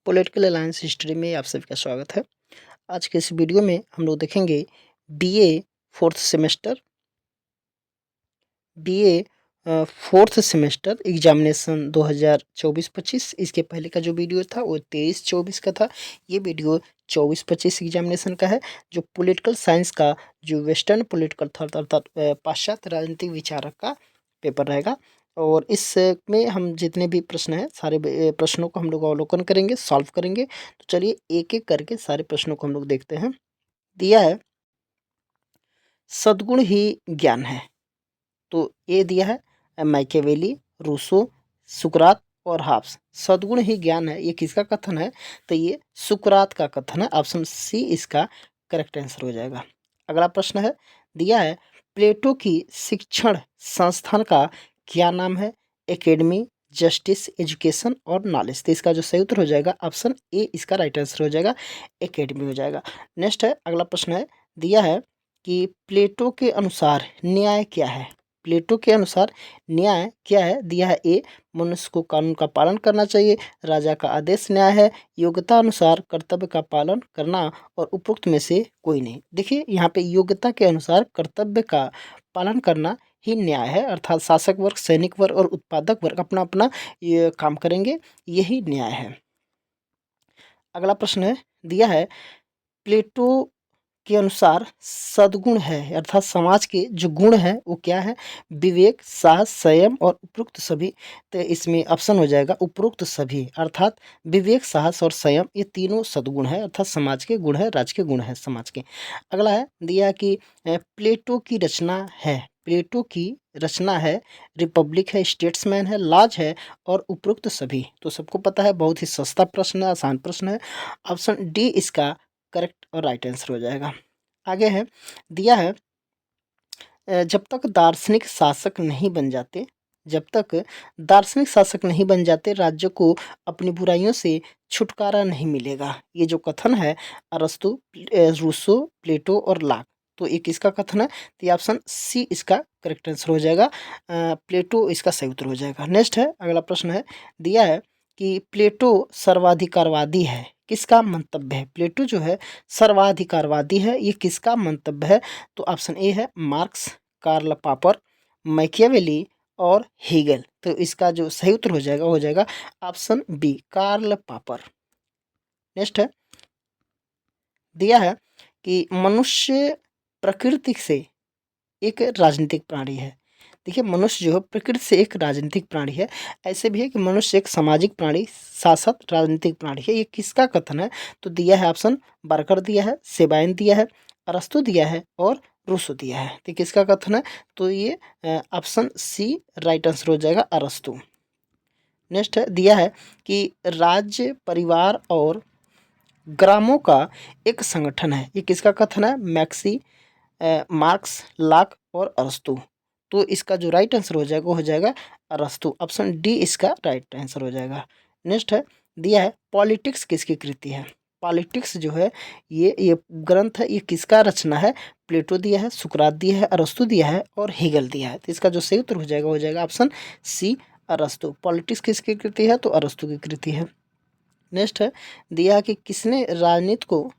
Political alliance history में आप सभी का स्वागत है। आज के इस वीडियो में हम लोग देखेंगे बीए फोर्थ सेमेस्टर एग्जामिनेशन 2024-25। इसके पहले का जो वीडियो था वो 23-24 का था। ये वीडियो 24-25 एग्जामिनेशन का है, जो पॉलिटिकल साइंस का जो वेस्टर्न पॉलिटिकल था अर्थात पाश्चात्य राजनीतिक विचारक का पेपर रहेगा। और इसमें हम जितने भी प्रश्न हैं सारे प्रश्नों को हम लोग अवलोकन करेंगे, सॉल्व करेंगे। तो चलिए एक एक करके सारे प्रश्नों को हम लोग देखते हैं। दिया है सद्गुण ही ज्ञान है, तो ये दिया है मैकियावेली, रूसो, सुकरात और हाब्स। सद्गुण ही ज्ञान है, ये किसका कथन है? तो ये सुकरात का कथन है। ऑप्शन सी इसका करेक्ट आंसर हो जाएगा। अगला प्रश्न है, दिया है प्लेटो की शिक्षण संस्थान का क्या नाम है? एकेडमी, जस्टिस, एजुकेशन और नॉलेज। तो इसका जो सही उत्तर हो जाएगा ऑप्शन ए इसका राइट आंसर हो जाएगा, एकेडमी हो जाएगा। नेक्स्ट है, अगला प्रश्न है, दिया है कि प्लेटो के अनुसार न्याय क्या है? प्लेटो के अनुसार न्याय क्या है? दिया है ए मनुष्य को कानून का पालन करना चाहिए, राजा का आदेश न्याय है, योग्यता अनुसार कर्तव्य का पालन करना और उपरोक्त में से कोई नहीं। देखिए यहाँ पे योग्यता के अनुसार कर्तव्य का पालन करना ही न्याय है, अर्थात शासक वर्ग, सैनिक वर्ग और उत्पादक वर्ग अपना अपना ये काम करेंगे, यही न्याय है। अगला प्रश्न है, दिया है प्लेटो के अनुसार सद्गुण है अर्थात समाज के जो गुण हैं वो क्या है? विवेक, साहस, संयम और उपरोक्त सभी। तो इसमें ऑप्शन हो जाएगा उपरोक्त सभी, अर्थात विवेक, साहस और संयम ये तीनों सद्गुण है, अर्थात समाज के गुण है, राज्य के गुण है समाज के। अगला है, दिया कि प्लेटो की रचना है। प्लेटो की रचना है रिपब्लिक है, स्टेट्समैन है, लाज है और उपरोक्त सभी। तो सबको पता है, बहुत ही सस्ता प्रश्न है, आसान प्रश्न है। ऑप्शन डी इसका करेक्ट और राइट आंसर हो जाएगा। आगे है, दिया है जब तक दार्शनिक शासक नहीं बन जाते, जब तक दार्शनिक शासक नहीं बन जाते राज्य को अपनी बुराइयों से छुटकारा नहीं मिलेगा। ये जो कथन है अरस्तु, रूसो, प्लेटो और लाक। तो ये किसका कथन है? तो ये ऑप्शन सी इसका करेक्ट आंसर हो जाएगा, प्लेटो इसका सही उत्तर हो जाएगा। नेक्स्ट है, अगला प्रश्न है, दिया है कि प्लेटो सर्वाधिकारवादी है, किसका मंतव्य है? प्लेटो जो है सर्वाधिकारवादी है, ये किसका मंतव्य है? तो ऑप्शन ए है मार्क्स, कार्ल पापर, मैकियावेली और हेगल। तो इसका जो सही उत्तर हो जाएगा हो जाएगा option B Karl Popper. Next है, दिया है कि मनुष्य प्रकृति से एक राजनीतिक प्राणी है। देखिए मनुष्य जो है प्रकृति से एक राजनीतिक प्राणी है। ऐसे भी है कि मनुष्य एक सामाजिक प्राणी, शासक राजनीतिक प्राणी है। ये किसका कथन है? तो दिया है ऑप्शन बार्कर दिया है, सेबाइन दिया है, अरस्तु दिया है और रूसो दिया है। तो किसका कथन है? तो ये ऑप्शन सी राइट आंसर हो जाएगा, अरस्तु। नेक्स्ट है, दिया है कि राज्य, परिवार और ग्रामों का एक संगठन है। ये किसका कथन है? मैक्सी, मार्क्स, लाक और अरस्तु। तो इसका जो राइट आंसर हो जाएगा वो हो जाएगा अरस्तु। ऑप्शन डी इसका राइट आंसर हो जाएगा। नेक्स्ट है, दिया है पॉलिटिक्स किसकी कृति है? पॉलिटिक्स जो है ये ग्रंथ है, ये किसका रचना है? प्लेटो दिया है, सुकरात दिया है, अरस्तु दिया है और हेगल दिया है। तो इसका जो सही उत्तर हो जाएगा ऑप्शन सी अरस्तु। पॉलिटिक्स किसकी कृति है? तो अरस्तु की कृति है। नेक्स्ट है, दिया है कि किसने राजनीति को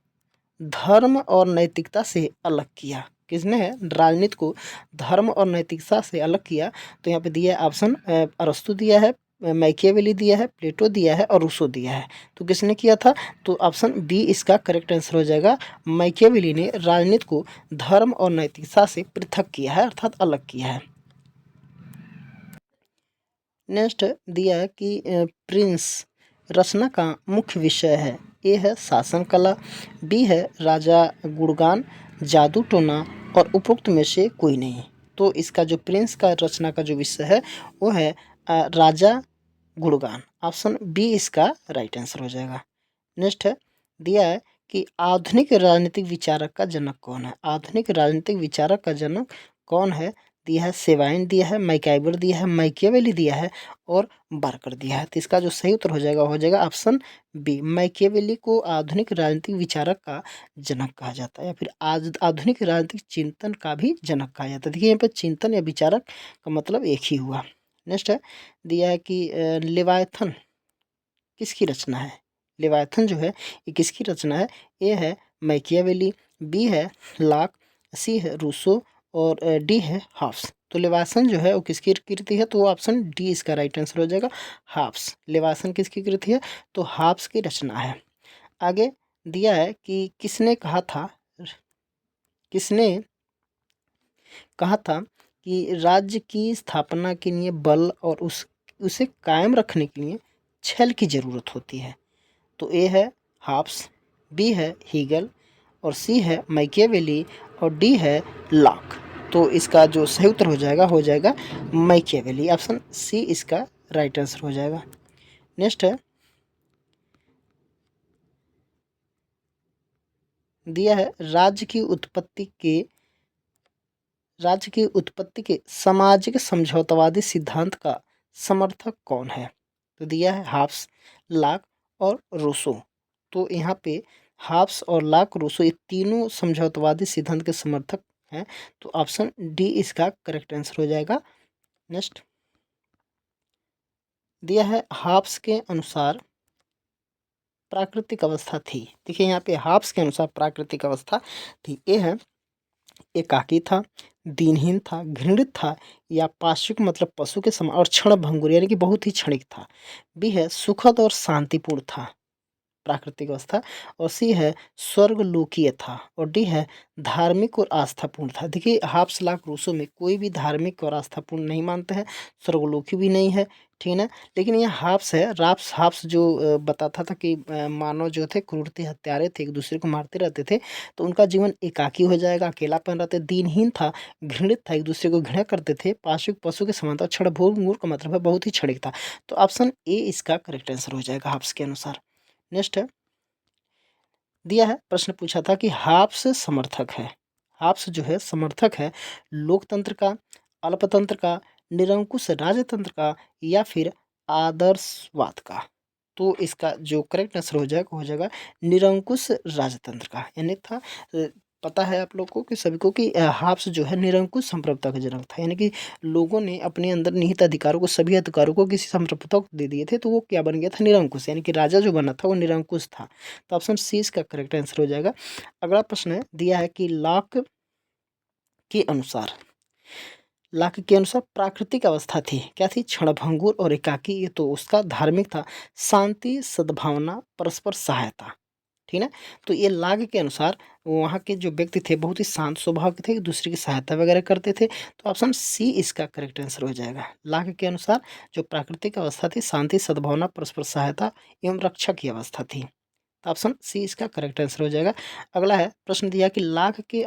धर्म और नैतिकता से अलग किया? किसने है राजनीति को धर्म और नैतिकता से अलग किया? तो यहाँ पे दिया है ऑप्शन अरस्तु दिया है, मैकियावेली दिया है, प्लेटो दिया है और रूसो दिया है। तो किसने किया था? तो ऑप्शन बी इसका करेक्ट आंसर हो जाएगा, मैकियावेली ने राजनीति को धर्म और नैतिकता से पृथक किया है, अर्थात अलग किया है। नेक्स्ट दिया है कि प्रिंस रचना का मुख्य विषय है। ए है शासन कला, बी है राजा गुणगान, जादू टोना और उपरोक्त में से कोई नहीं। तो इसका जो प्रिंस का रचना का जो विषय है वो है राजा गुणगान। ऑप्शन बी इसका राइट आंसर हो जाएगा। नेक्स्ट है, दिया है कि आधुनिक राजनीतिक विचारक का जनक कौन है? आधुनिक राजनीतिक विचारक का जनक कौन है? दिया है सेवाइन दिया है, मैकाइबर दिया है, मैकियावेली दिया है और बार्कर दिया है। तो इसका जो सही उत्तर हो जाएगा ऑप्शन बी। मैकियावेली को आधुनिक राजनीतिक विचारक का जनक कहा जाता है, या फिर आज आधुनिक राजनीतिक चिंतन का भी जनक कहा जाता है। देखिए यहाँ पे चिंतन या विचारक का मतलब एक ही हुआ। नेक्स्ट है, दिया है कि लेवायथन किसकी रचना है? लेवायथन जो है ये किसकी रचना है? ए है मैकियावेली, बी है लाक, सी है रूसो और डी है हाफ्स। तो लेवासन जो है वो किसकी कृति है? तो वो ऑप्शन डी इसका राइट आंसर हो जाएगा, हाफ्स। लेवासन किसकी कृति है? तो हाफ्स की रचना है। आगे दिया है कि किसने कहा था कि राज्य की स्थापना के लिए बल और उसे कायम रखने के लिए छल की ज़रूरत होती है। तो ए है हाफ्स, बी है हीगल और सी है मैकियावेली और डी है लॉक। तो इसका जो सही उत्तर हो जाएगा मैकियावेली। ऑप्शन सी इसका राइट आंसर हो जाएगा। नेक्स्ट है दिया है राज्य की उत्पत्ति के सामाजिक समझौतावादी सिद्धांत का समर्थक कौन है? तो दिया है हाफ्स, लाक और रूसो। तो यहाँ पे हाफ्स और लाक, रूसो ये तीनों समझौतावादी सिद्धांत के समर्थक हैं। तो ऑप्शन डी इसका करेक्ट आंसर हो जाएगा। नेक्स्ट दिया है हाफ्स के अनुसार प्राकृतिक अवस्था थी। देखिए यहाँ पे हाफ्स के अनुसार प्राकृतिक अवस्था थी। ए है एकाकी था, दीनहीन था, घृणित था या पाशविक मतलब पशु के समान और क्षणभंगुर यानी कि बहुत ही क्षणिक था। बी है सुखद और शांतिपूर्ण था प्राकृतिक अवस्था और सी है स्वर्गलोकीय था और डी है धार्मिक और आस्थापूर्ण था। देखिए हाफ्स, लाक, रूसो में कोई भी धार्मिक और आस्थापूर्ण नहीं मानते हैं, स्वर्गलोकी भी नहीं है, ठीक है ना। लेकिन ये हाफ्स है, हाफ्स जो बताता था कि मानव जो थे क्रूरते हत्यारे थे, एक दूसरे को मारते रहते थे, तो उनका जीवन एकाकी हो जाएगा, अकेलापन रहते, दीनहीन था, घृणित था, एक दूसरे को घृणा करते थे, पाशविक पशु के समान था, क्षणभंगुर का मतलब है बहुत ही क्षणिक था। तो ऑप्शन ए इसका करेक्ट आंसर हो जाएगा हाफ्स के अनुसार। नेक्स्ट है दिया है, प्रश्न पूछा था कि हाफ्स समर्थक है, हाफ्स जो है समर्थक है लोकतंत्र का, अल्पतंत्र का, निरंकुश राजतंत्र का या फिर आदर्शवाद का। तो इसका जो करेक्ट आंसर हो जाएगा निरंकुश राजतंत्र का। यानी था पता है आप लोग को कि सभी को कि हाफ्स जो है निरंकुश संप्रभुता का जनक था। यानी कि लोगों ने अपने अंदर निहित अधिकारों को, सभी अधिकारों को किसी संप्रभुता को दे दिए थे, तो वो क्या बन गया था? निरंकुश। यानी कि राजा जो बना था वो निरंकुश था। तो ऑप्शन सी इसका करेक्ट आंसर हो जाएगा। अगला प्रश्न है दिया है कि के अनुसार लाख के अनुसार प्राकृतिक अवस्था थी, क्या थी? क्षणभंगुर और एकाकी। ये तो उसका धार्मिक था, शांति, सद्भावना, परस्पर सहायता, ठीक है। तो ये लाग के अनुसार वहाँ के जो व्यक्ति थे बहुत ही शांत स्वभाव के थे, एक दूसरे की सहायता वगैरह करते थे। तो ऑप्शन सी इसका करेक्ट आंसर हो जाएगा। लाग के अनुसार जो प्राकृतिक अवस्था थी शांति, सद्भावना, परस्पर सहायता एवं रक्षा की अवस्था थी। तो ऑप्शन सी इसका करेक्ट आंसर हो जाएगा। अगला है प्रश्न दिया कि लाग के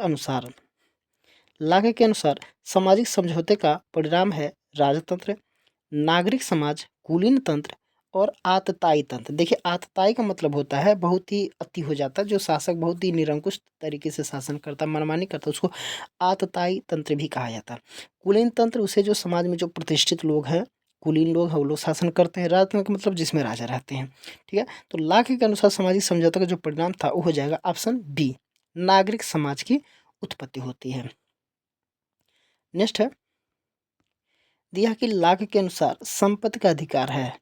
अनुसार सामाजिक समझौते का परिणाम है राजतंत्र, नागरिक समाज, कुलीन तंत्र और आतताई तंत्र। देखिए आतताई का मतलब होता है बहुत ही अति हो जाता है, जो शासक बहुत ही निरंकुश तरीके से शासन करता, मनमानी करता, उसको आतताई तंत्र भी कहा जाता है। कुलीन तंत्र उसे जो समाज में जो प्रतिष्ठित लोग हैं, कुलीन लोग हैं, वो लोग शासन करते हैं। राजतंत्र का मतलब जिसमें राजा रहते हैं, ठीक है। तो लाख के अनुसार सामाजिक समझौता का जो परिणाम था वो हो जाएगा ऑप्शन बी, नागरिक समाज की उत्पत्ति होती है। नेक्स्ट है दिया कि लाख के अनुसार संपत्ति का अधिकार है।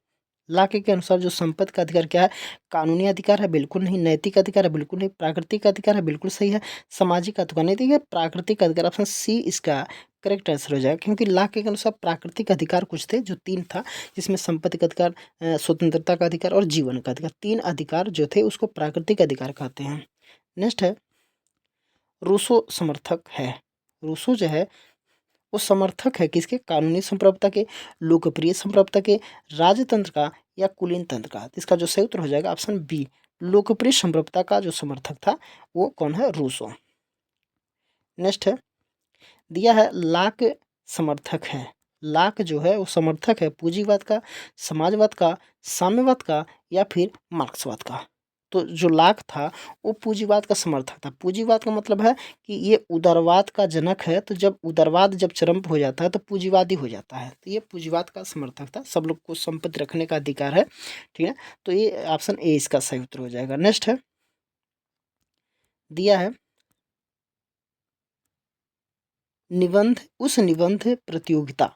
लाख के अनुसार जो संपत्ति का अधिकार क्या है? कानूनी अधिकार है? बिल्कुल नहीं। नैतिक अधिकार है? बिल्कुल नहीं। प्राकृतिक अधिकार है? बिल्कुल सही है। सामाजिक अधिकार नहीं, देखिए प्राकृतिक अधिकार, ऑप्शन सी इसका करेक्ट आंसर हो जाएगा। क्योंकि लाख के अनुसार प्राकृतिक अधिकार कुछ थे जो तीन था, जिसमें संपत्ति का अधिकार, स्वतंत्रता का अधिकार और जीवन का अधिकार, तीन अधिकार जो थे उसको प्राकृतिक अधिकार कहते हैं। नेक्स्ट है रूसो समर्थक है। रूसो जो है वो समर्थक है किसके? कानूनी संप्रभुता के, लोकप्रिय संप्रभुता के, राजतंत्र का या कुलीन तंत्र का। तो इसका जो सही उत्तर हो जाएगा ऑप्शन बी, लोकप्रिय संप्रभुता का जो समर्थक था वो कौन है? रूसो। नेक्स्ट है दिया है लाक समर्थक है। लाक जो है वो समर्थक है पूंजीवाद का, समाजवाद का, साम्यवाद का या फिर मार्क्सवाद का। तो जो लाक था वो पूंजीवाद का समर्थक था। पूंजीवाद का मतलब है कि ये उदारवाद का जनक है। तो जब उदारवाद जब चरम पे हो जाता है तो पूंजीवादी हो जाता है। तो ये पूंजीवाद का समर्थक था, सब लोग को संपत्ति रखने का अधिकार है, ठीक है। तो ये ऑप्शन ए इसका सही उत्तर हो जाएगा। नेक्स्ट है दिया है निबंध उस निबंध प्रतियोगिता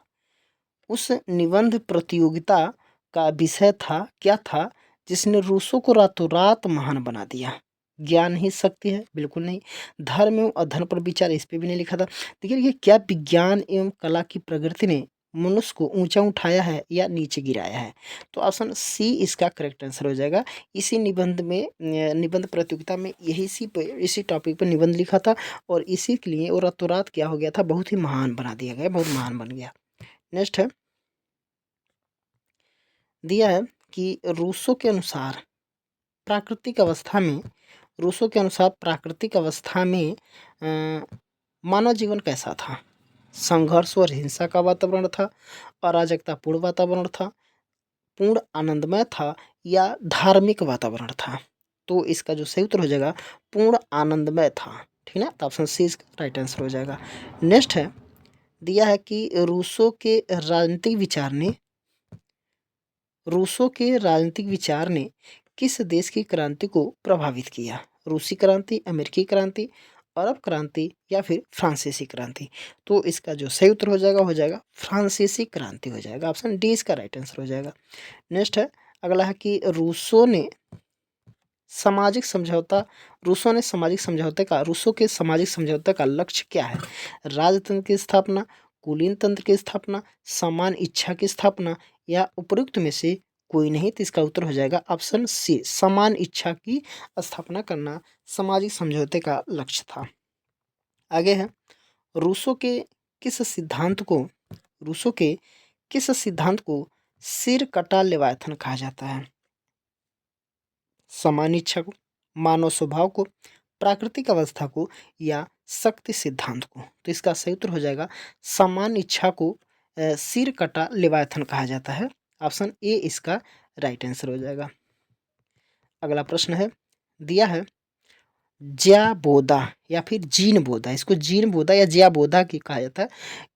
उस निबंध प्रतियोगिता का विषय था, क्या था? जिसने रूसों को रातों रात महान बना दिया। ज्ञान ही शक्ति है, बिल्कुल नहीं। धर्म एवं अधर्म पर विचार, इस पे भी नहीं लिखा था। देखिए ये क्या विज्ञान एवं कला की प्रगति ने मनुष्य को ऊंचा उठाया है या नीचे गिराया है। तो ऑप्शन सी इसका करेक्ट आंसर हो जाएगा। इसी निबंध में निबंध प्रतियोगिता में यही इसी टॉपिक पर निबंध लिखा था और इसी के लिए वो रातों रात क्या हो गया था, बहुत ही महान बना दिया गया, बहुत महान बन गया। नेक्स्ट है, दिया है कि रूसों के अनुसार प्राकृतिक अवस्था में मानव जीवन कैसा था। संघर्ष और हिंसा का वातावरण था, अराजकतापूर्ण वातावरण था, पूर्ण आनंदमय था या धार्मिक वातावरण था। तो इसका जो सही उत्तर हो जाएगा पूर्ण आनंदमय था। ठीक है ना, तो ऑप्शन सी इसका राइट आंसर हो जाएगा। नेक्स्ट है, दिया है कि रूसों के राजनीतिक विचार ने किस देश की क्रांति को प्रभावित किया। रूसी क्रांति, अमेरिकी क्रांति, अरब क्रांति या फिर फ्रांसीसी क्रांति। तो इसका जो सही उत्तर हो जाएगा फ्रांसीसी क्रांति हो जाएगा। ऑप्शन डी इसका राइट आंसर हो जाएगा। नेक्स्ट है, अगला है कि रूसों के सामाजिक समझौते का लक्ष्य क्या है। राजतंत्र की स्थापना, कुलीन तंत्र की स्थापना, समान इच्छा की स्थापना या उपयुक्त में से कोई नहीं। तो इसका उत्तर हो जाएगा ऑप्शन सी, समान इच्छा की स्थापना करना सामाजिक समझौते का लक्ष्य था। आगे है, रूसों के किस सिद्धांत को सिर कटा लेवायथन कहा जाता है। समान इच्छा को, मानव स्वभाव को, प्राकृतिक अवस्था को या शक्ति सिद्धांत को। तो इसका सही उत्तर हो जाएगा समान इच्छा को सिर कटा लेवायथन कहा जाता है। ऑप्शन ए इसका राइट आंसर हो जाएगा। अगला प्रश्न है, दिया है ज्याबोदा या फिर जीन बोधा, इसको जीन बोधा या ज्याबोधा की कहा जाता है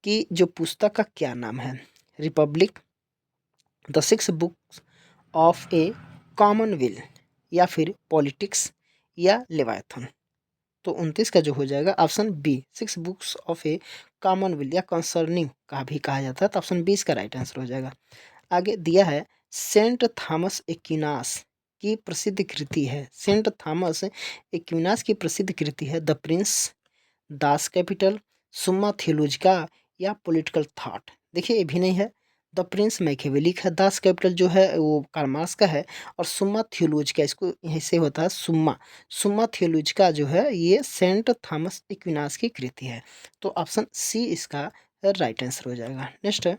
कि जो पुस्तक का क्या नाम है। Republic, the 6 books of a commonwealth या फिर पॉलिटिक्स या लेवायथन। तो 29 का जो हो जाएगा option B, 6 books of a commonwealth या कंसर्निंग का भी कहा जाता है। तो ऑप्शन बी इसका राइट आंसर हो जाएगा। आगे दिया है सेंट थॉमस एक्विनास की प्रसिद्ध कृति है। सेंट थॉमस एक्विनास की प्रसिद्ध कृति है द प्रिंस, दास कैपिटल, सुम्मा थियोलॉजिका या पॉलिटिकल थॉट। देखिए ये भी नहीं है, द प्रिंस मैकियावेली है, दास कैपिटल जो है वो कार्ल मार्क्स का है और सुम्मा थियोलॉजिका इसको ऐसे होता है सुम्मा थियोलॉजिका जो है ये सेंट थॉमस एक्विनास की कृति है। तो ऑप्शन सी इसका राइट आंसर हो जाएगा। नेक्स्ट है,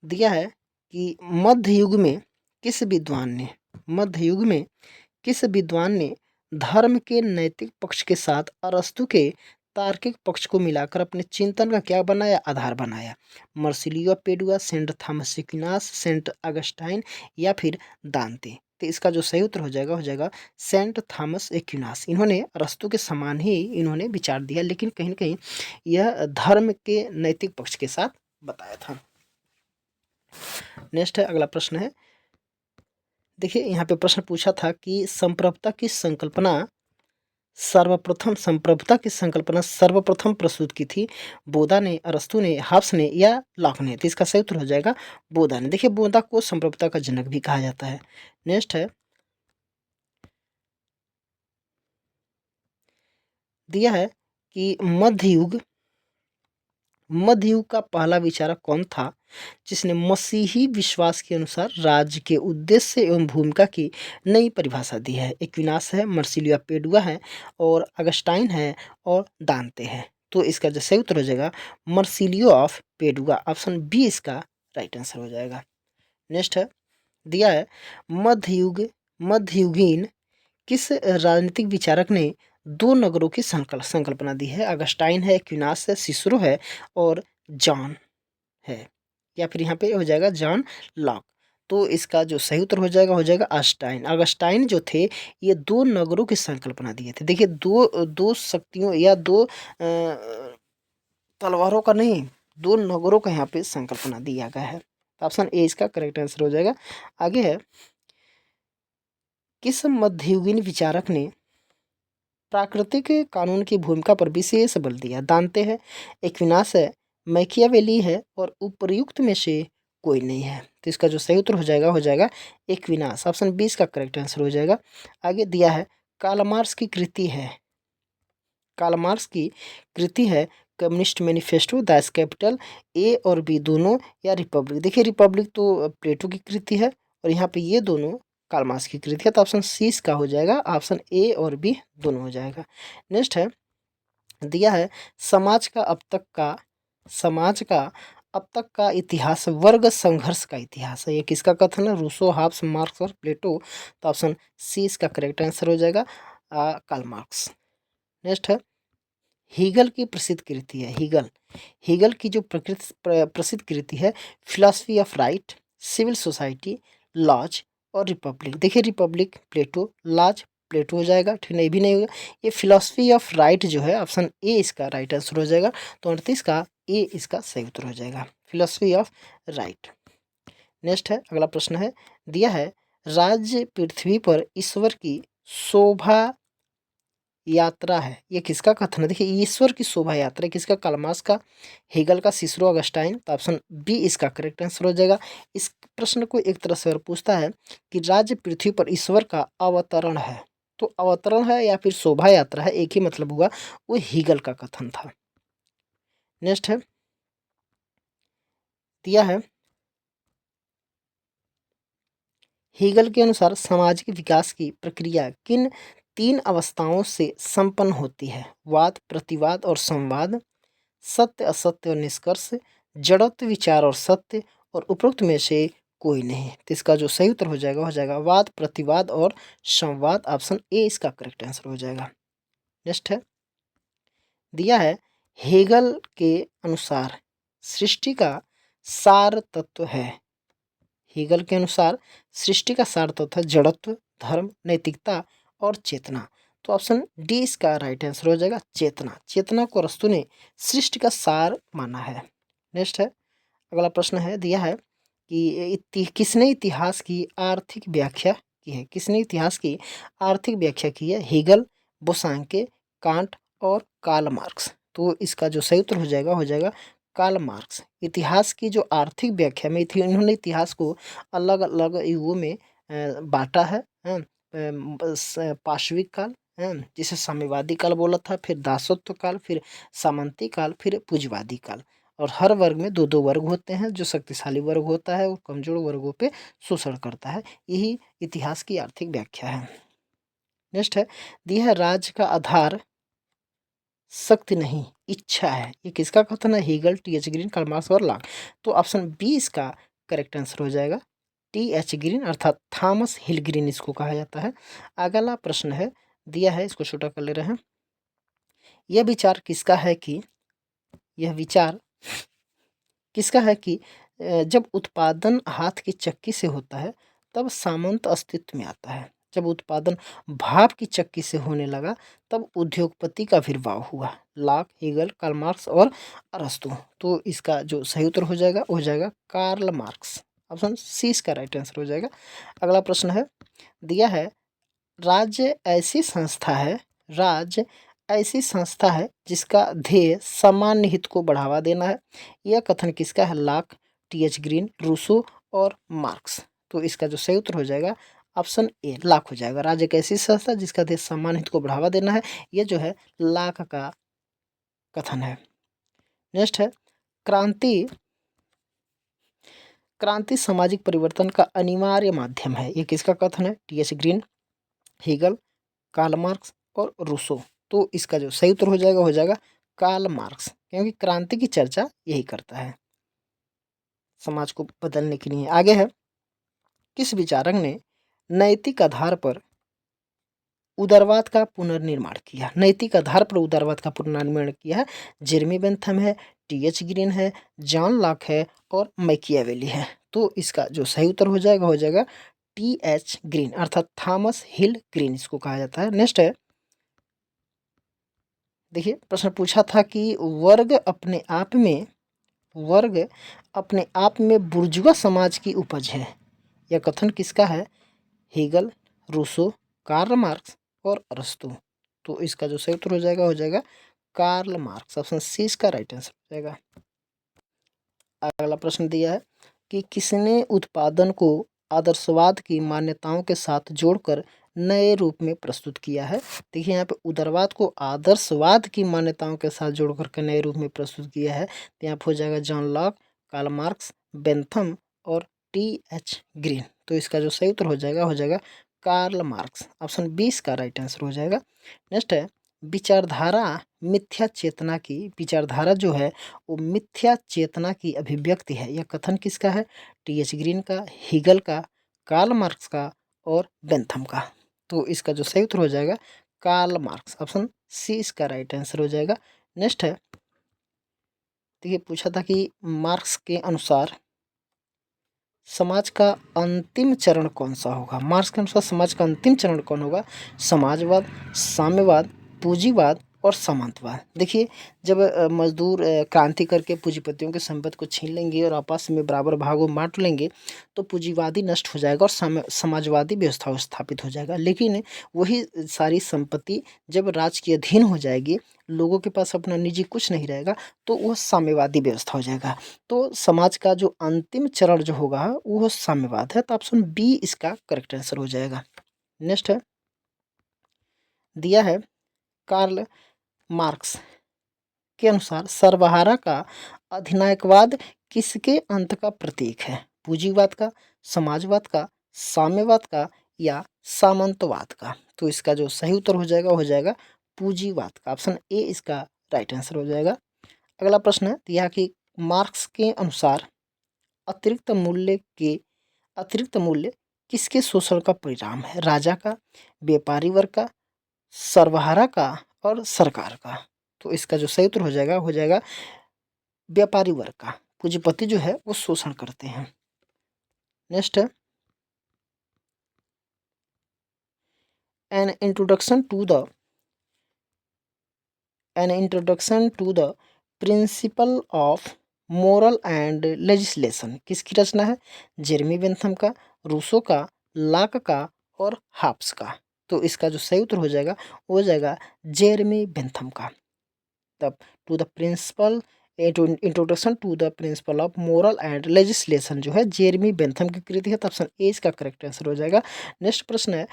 दिया है कि मध्य युग में किस विद्वान ने धर्म के नैतिक पक्ष के साथ अरस्तु के तार्किक पक्ष को मिलाकर अपने चिंतन का क्या बनाया, आधार बनाया। Marsilio Padua, saint Thomas Aquinas, saint Augustine या फिर दांते। तो इसका जो सही उत्तर हो जाएगा सेंट थॉमस एक्विनास। इन्होंने अरस्तु के समान ही इन्होंने विचार दिया, लेकिन कहीं न कहीं यह धर्म के नैतिक पक्ष के साथ बताया था। नेक्स्ट है, अगला प्रश्न है, देखिए यहाँ पे प्रश्न पूछा था कि संप्रभुता की संकल्पना सर्वप्रथम प्रस्तुत की थी बोधा ने, अरस्तु ने, हाब्स ने या लॉक ने। तो इसका सही उत्तर हो जाएगा बोधा ने। देखिए बोधा को संप्रभुता का जनक भी कहा जाता है। नेक्स्ट है, दिया है कि मध्य युग का पहला विचारक कौन था जिसने मसीही विश्वास के अनुसार राज्य के उद्देश्य एवं भूमिका की नई परिभाषा दी है। एक्विनास है, मर्सिलियो पेडुआ है और अगस्टाइन है और दांते है। तो इसका जो सही उत्तर हो जाएगा मर्सिलियो ऑफ पेडुआ। ऑप्शन बी इसका राइट आंसर हो जाएगा। नेक्स्ट है, दिया है मध्ययुगीन किस राजनीतिक विचारक ने दो नगरों की संकल्पना दी है। अगस्टाइन है, क्विनास है, सिसरो है और जॉन है या फिर यहाँ पे हो जाएगा जॉन लॉक। तो इसका जो सही उत्तर हो जाएगा अगस्टाइन जो थे ये दो नगरों की संकल्पना दिए थे। देखिए दो शक्तियों या दो तलवारों का नहीं, दो नगरों का यहाँ पे संकल्पना दिया गया है। तो ऑप्शन ए इसका करेक्ट आंसर हो जाएगा। आगे है, किस मध्ययुगीन विचारक ने प्राकृतिक कानून की भूमिका पर विशेष बल दिया। दांते है, एक्विनास है, मैकियावेली है और उपर्युक्त में से कोई नहीं है। तो इसका जो सही उत्तर हो जाएगा एक्विनास। ऑप्शन 20 का करेक्ट आंसर हो जाएगा। आगे दिया है कार्ल मार्क्स की कृति है, कार्ल मार्क्स की कृति है कम्युनिस्ट मैनिफेस्टो, द कैपिटल, ए और बी दोनों, या रिपब्लिक। देखिए रिपब्लिक तो प्लेटो की कृति है और यहाँ पे ये दोनों कार्ल मार्क्स की कृति है, तो ऑप्शन सी इसका हो जाएगा, ऑप्शन ए और बी दोनों हो जाएगा। नेक्स्ट है, दिया है समाज का अब तक का इतिहास वर्ग संघर्ष का इतिहास है। ये किसका कथन है? रूसो, हाब्स, मार्क्स और प्लेटो। तो ऑप्शन सी इसका करेक्ट आंसर हो जाएगा, कार्ल मार्क्स। नेक्स्ट है, हीगल की प्रसिद्ध कृति है, हीगल की जो प्रसिद्ध कृति है philosophy of right, civil society, laws और रिपब्लिक। देखिए रिपब्लिक प्लेटो, लॉज प्लेटो हो जाएगा, ठीक नहीं भी नहीं होगा। ये फिलॉसफी ऑफ राइट जो है ऑप्शन ए इसका राइट आंसर हो जाएगा। तो 38 का ए इसका सही उत्तर हो जाएगा, फिलॉसफी ऑफ राइट। नेक्स्ट है, अगला प्रश्न है, दिया है राज्य पृथ्वी पर ईश्वर की शोभा यात्रा है, ये किसका कथन है? देखिए ईश्वर की शोभा यात्रा किसका? कार्ल मार्क्स का, हेगल का, सिसरो, अगस्टाइन। तो ऑप्शन बी इसका करेक्ट आंसर हो जाएगा। इस प्रश्न को एक तरह से और पूछता है कि राज्य पृथ्वी पर ईश्वर का अवतरण है, तो अवतरण है या फिर शोभा यात्रा है, एक ही मतलब हुआ, वो हीगल का कथन था। नेक्स्ट है, दिया है हीगल के अनुसार सामाजिक विकास की प्रक्रिया किन 3 अवस्थाओं से संपन्न होती है? वाद, प्रतिवाद और संवाद, सत्य, असत्य और निष्कर्ष, जड़त्व, विचार और सत्य, और उपरोक्त में से कोई नहीं। तो इसका जो सही उत्तर हो जाएगा वाद, प्रतिवाद और संवाद। ऑप्शन ए इसका करेक्ट आंसर हो जाएगा। नेक्स्ट है, दिया है हेगल के अनुसार सृष्टि का सार तत्व है, हेगल के अनुसार सृष्टि का सार तत्व है जड़त्व, धर्म, नैतिकता और चेतना। तो ऑप्शन डी इसका राइट आंसर हो जाएगा, चेतना। चेतना को अरस्तू ने सृष्टि का सार माना है। नेक्स्ट है, अगला प्रश्न है, दिया है कि किसने इतिहास की आर्थिक व्याख्या की है? किसने इतिहास की आर्थिक व्याख्या की है? हेगल, बोसांके, कांट और कार्ल मार्क्स। तो इसका जो सही उत्तर हो जाएगा कार्ल मार्क्स। इतिहास की जो आर्थिक व्याख्या में थी, इन्होंने इतिहास को अलग अलग युगों में बांटा है। पाशविक काल, जिसे साम्यवादी काल बोला था, फिर दासत्व काल, फिर सामंती काल, फिर पूंजवादी काल। और हर वर्ग में 2-2 वर्ग होते हैं, जो शक्तिशाली वर्ग होता है वो कमजोर वर्गों पे शोषण करता है। यही इतिहास की आर्थिक व्याख्या है। नेक्स्ट है, दिया है राज्य का आधार शक्ति नहीं इच्छा है, ये किसका कथन है? Hegel, T H. Green, Karl Marx और लॉन्ग। तो ऑप्शन बी इसका करेक्ट आंसर हो जाएगा, टी.एच. ग्रीन अर्थात थॉमस हिल ग्रीन इसको कहा जाता है। अगला प्रश्न है, दिया है, इसको छोटा कर ले रहे हैं, यह विचार किसका है कि यह विचार किसका है कि जब उत्पादन हाथ की चक्की से होता है तब सामंत अस्तित्व में आता है, जब उत्पादन भाप की चक्की से होने लगा तब उद्योगपति का आविर्भाव हुआ। लॉक, हेगल, कार्ल मार्क्स और अरस्तू। तो इसका जो सही उत्तर हो जाएगा कार्ल मार्क्स। ऑप्शन सी इसका राइट आंसर हो जाएगा। अगला प्रश्न है, दिया है राज्य ऐसी संस्था है, राज्य ऐसी संस्था है जिसका ध्येय सामान्य हित को बढ़ावा देना है। यह कथन किसका है? Lock, TH. ग्रीन, रूसो और मार्क्स। तो इसका जो सही उत्तर हो जाएगा ऑप्शन ए लॉक हो जाएगा। राज्य एक ऐसी संस्था जिसका ध्येय सामान्य हित को बढ़ावा देना है, यह जो है लॉक का कथन है। नेक्स्ट है, क्रांति क्रांति सामाजिक परिवर्तन का अनिवार्य माध्यम है, ये किसका कथन है? T H. Green, Hegel, Karl Marx और रूसो। तो इसका जो सही उत्तर हो जाएगा कार्ल मार्क्स, क्योंकि क्रांति की चर्चा यही करता है समाज को बदलने के लिए। आगे है, किस विचारक ने नैतिक आधार पर उदारवाद का पुनर्निर्माण किया? नैतिक आधार पर उदारवाद का पुनर्निर्माण किया है। जेरेमी बेंथम है, टी.एच. ग्रीन है, जॉन लॉक है और मैकियावेली है। तो इसका जो सही उत्तर हो जाएगा टी.एच. ग्रीन अर्थात थॉमस हिल ग्रीन इसको कहा जाता है। नेक्स्ट है, देखिए प्रश्न पूछा था कि वर्ग अपने आप में बुर्जुआ समाज की उपज है, यह कथन किसका है? हेगल, रूसो, कार्ल मार्क्स और अरस्तू। तो इसका जो सही उत्तर हो जाएगा कार्ल मार्क्स। ऑप्शन सी इसका राइट आंसर हो जाएगा। अगला प्रश्न दिया है, कि किसने उत्पादन को आदर्शवाद की मान्यताओं के साथ जोड़कर नए रूप में प्रस्तुत किया है। देखिए यहाँ पे उदारवाद को आदर्शवाद की मान्यताओं के साथ जोड़ करके नए रूप में प्रस्तुत किया है। तो यहाँ पे हो जाएगा John Locke, Karl Marx, Bentham और टी.एच. ग्रीन। तो इसका जो सही उत्तर हो जाएगा कार्ल मार्क्स। ऑप्शन 20 का राइट आंसर हो जाएगा। नेक्स्ट है विचारधारा मिथ्या चेतना की। विचारधारा जो है वो मिथ्या चेतना की अभिव्यक्ति है। यह कथन किसका है? टी.एच. ग्रीन का, हीगल का, कार्ल मार्क्स का और बेंथम का। तो इसका जो सही उत्तर हो जाएगा कार्ल मार्क्स। ऑप्शन सी इसका राइट आंसर हो जाएगा। नेक्स्ट है देखिए पूछा था कि मार्क्स के अनुसार समाज का अंतिम चरण कौन सा होगा। मार्क्स के अनुसार समाज का अंतिम चरण कौन होगा? समाजवाद, साम्यवाद, पूंजीवाद और सामंतवाद। देखिए जब मजदूर क्रांति करके पूंजीपतियों के संपत्ति को छीन लेंगे और आपस में बराबर भागों बांट लेंगे तो पूंजीवादी नष्ट हो जाएगा और समाजवादी व्यवस्था स्थापित हो जाएगा। लेकिन वही सारी संपत्ति जब राज के अधीन हो जाएगी, लोगों के पास अपना निजी कुछ नहीं रहेगा, तो वह साम्यवादी व्यवस्था हो जाएगा। तो समाज का जो अंतिम चरण जो होगा वो साम्यवाद है। तो ऑप्शन बी इसका करेक्ट आंसर हो जाएगा। नेक्स्ट है दिया है कार्ल मार्क्स के अनुसार सर्वहारा का अधिनायकवाद किसके अंत का प्रतीक है? पूंजीवाद का, समाजवाद का, साम्यवाद का या सामंतवाद का? तो इसका जो सही उत्तर हो जाएगा पूंजीवाद का। ऑप्शन ए इसका राइट आंसर हो जाएगा। अगला प्रश्न है यह कि मार्क्स के अनुसार अतिरिक्त मूल्य किसके शोषण का परिणाम है? राजा का, व्यापारी वर्ग का, सर्वहारा का और सरकार का? तो इसका जो सही उत्तर हो जाएगा व्यापारी वर्ग का। पूंजीपति जो है वो शोषण करते हैं। नेक्स्ट है an introduction to the principle of moral and legislation किसकी रचना है? जेरेमी बेंथम का, रूसो का, लॉक का और हॉब्स का? तो इसका जो सही उत्तर हो जाएगा जेरेमी बेंथम का। तब to the principle introduction to the principle of moral and legislation जो है जेरेमी बेंथम की कृति है। तो ऑप्शन ए इसका करेक्ट आंसर हो जाएगा। नेक्स्ट प्रश्न है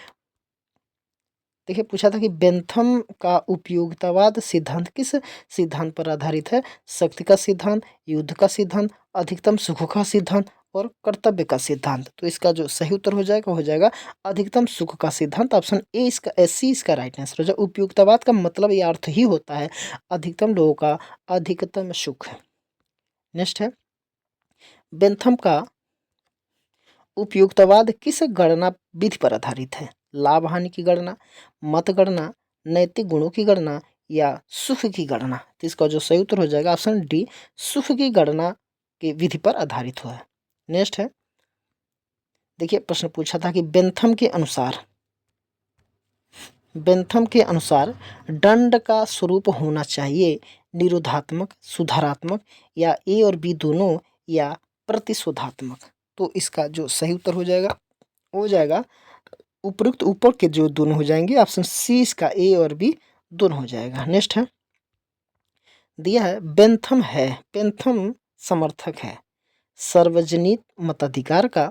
देखिए पूछा था कि बेंथम का उपयोगितावाद सिद्धांत किस सिद्धांत पर आधारित है? शक्ति का सिद्धांत, युद्ध का सिद्धांत, अधिकतम सुख का सिद्धांत और कर्तव्य का सिद्धांत? तो इसका जो सही उत्तर हो जाएगा अधिकतम सुख का सिद्धांत। ऑप्शन ए इसका सी इसका राइट आंसर हो जाएगा। उपयुक्तवाद का मतलब ये अर्थ ही होता है अधिकतम लोगों का अधिकतम सुख। नेक्स्ट है बेंथम का उपयुक्तवाद किस गणना विधि पर आधारित है? लाभ हानि की गणना, मत गणना, नैतिक गुणों की गणना या सुख की गणना? तो इसका जो सही उत्तर हो जाएगा ऑप्शन डी सुख की गणना की विधि पर आधारित हुआ है। नेक्स्ट है देखिए प्रश्न पूछा था कि बेंथम के अनुसार दंड का स्वरूप होना चाहिए निरोधात्मक, सुधारात्मक या ए और बी दोनों या प्रतिशोधात्मक? तो इसका जो सही उत्तर हो जाएगा उपरोक्त ऊपर के जो दोनों हो जाएंगे। ऑप्शन सी इसका ए और बी दोनों हो जाएगा। नेक्स्ट है दिया है बेंथम समर्थक है सार्वजनिक मताधिकार का,